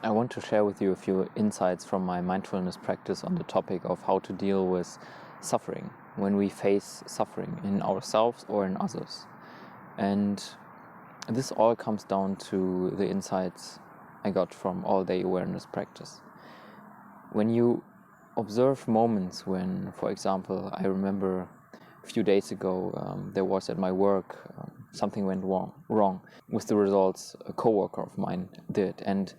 I want to share with you a few insights from my mindfulness practice on the topic of how to deal with suffering when we face suffering in ourselves or in others. And this all comes down to the insights I got from all-day awareness practice. When you observe moments when, for example, I remember a few days ago there was at my work something went wrong with the results a coworker of mine did, and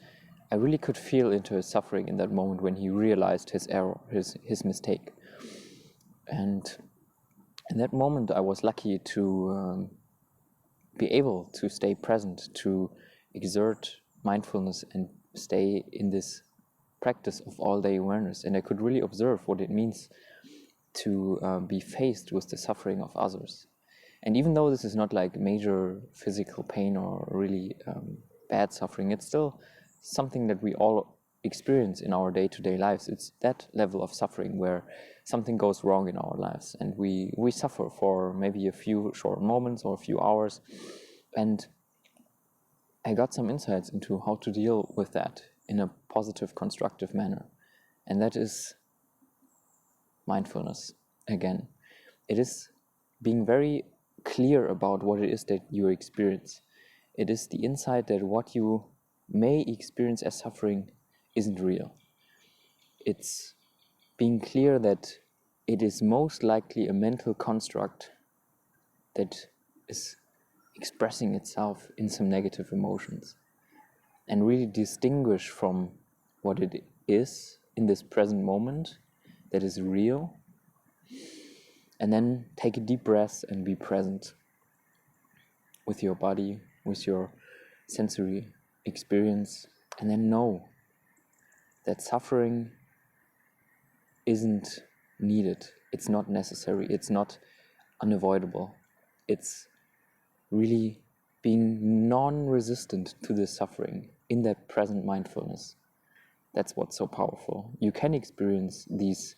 I really could feel into his suffering in that moment when he realized his error, his mistake. And in that moment I was lucky to be able to stay present, to exert mindfulness and stay in this practice of all-day awareness. And I could really observe what it means to be faced with the suffering of others. And even though this is not like major physical pain or really bad suffering, it's still something that we all experience in our day-to-day lives. It's that level of suffering where something goes wrong in our lives and we suffer for maybe a few short moments or a few hours. And I got some insights into how to deal with that in a positive, constructive manner. And that is mindfulness again. It is being very clear about what it is that you experience. It is the insight that what you may experience as suffering isn't real. It's being clear that it is most likely a mental construct that is expressing itself in some negative emotions, and really distinguish from what it is in this present moment that is real, and then take a deep breath and be present with your body, with your sensory experience, and then know that suffering isn't needed, it's not necessary, it's not unavoidable. It's really being non-resistant to the suffering in that present mindfulness. That's what's so powerful. You can experience these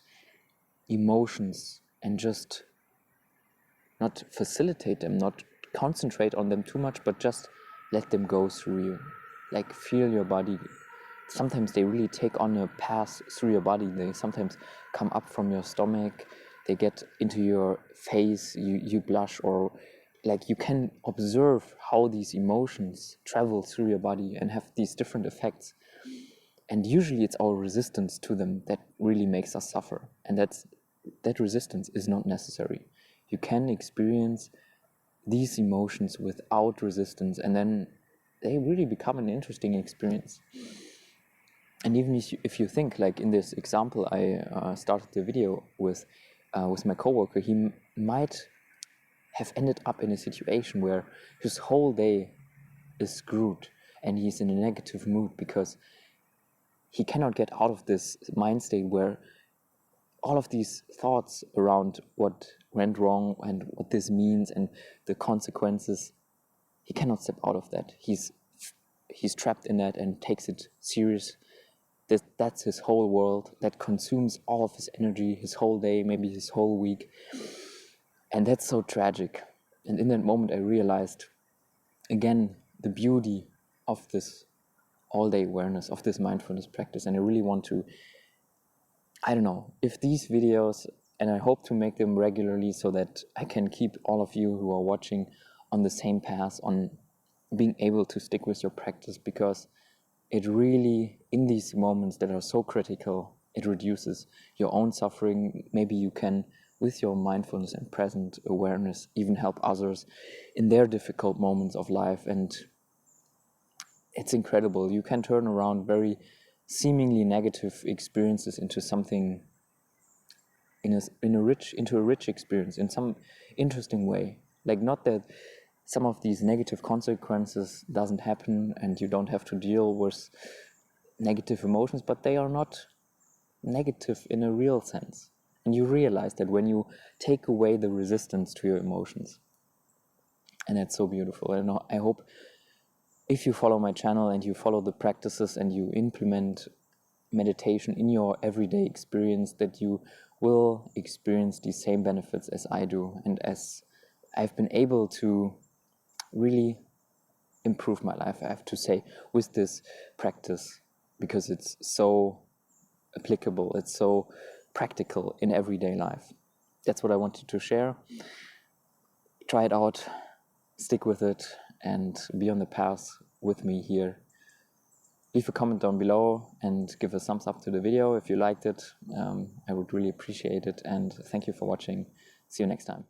emotions and just not facilitate them, not concentrate on them too much, but just let them go through you. Like, feel your body. Sometimes they really take on a path through your body. They sometimes come up from your stomach, they get into your face, you blush, or like you can observe how these emotions travel through your body and have these different effects. And usually it's our resistance to them that really makes us suffer. And that resistance is not necessary. You can experience these emotions without resistance, and then they really become an interesting experience. And even if you think, like in this example I started the video with my coworker, he might have ended up in a situation where his whole day is screwed and he's in a negative mood because he cannot get out of this mind state where all of these thoughts around what went wrong and what this means and the consequences, he cannot step out of that. He's trapped in that and takes it serious. That's his whole world. That consumes all of his energy, his whole day, maybe his whole week. And that's so tragic. And in that moment I realized, again, the beauty of this all-day awareness, of this mindfulness practice. And I really want to, I don't know, if these videos, and I hope to make them regularly so that I can keep all of you who are watching on the same path, on being able to stick with your practice, because it really, in these moments that are so critical, it reduces your own suffering. Maybe you can, with your mindfulness and present awareness, even help others in their difficult moments of life. And it's incredible. You can turn around very seemingly negative experiences into something, into a rich experience in some interesting way. Like, not that some of these negative consequences doesn't happen and you don't have to deal with negative emotions, but they are not negative in a real sense. And you realize that when you take away the resistance to your emotions. And that's so beautiful. And I hope if you follow my channel and you follow the practices and you implement meditation in your everyday experience, that you will experience the same benefits as I do, and as I've been able to really improve my life, I have to say, with this practice because it's so applicable, it's so practical in everyday life. That's what I wanted to share. Try it out, stick with it, and be on the path with me here. Leave a comment down below and give a thumbs up to the video if you liked it. I would really appreciate it, and thank you for watching. See you next time.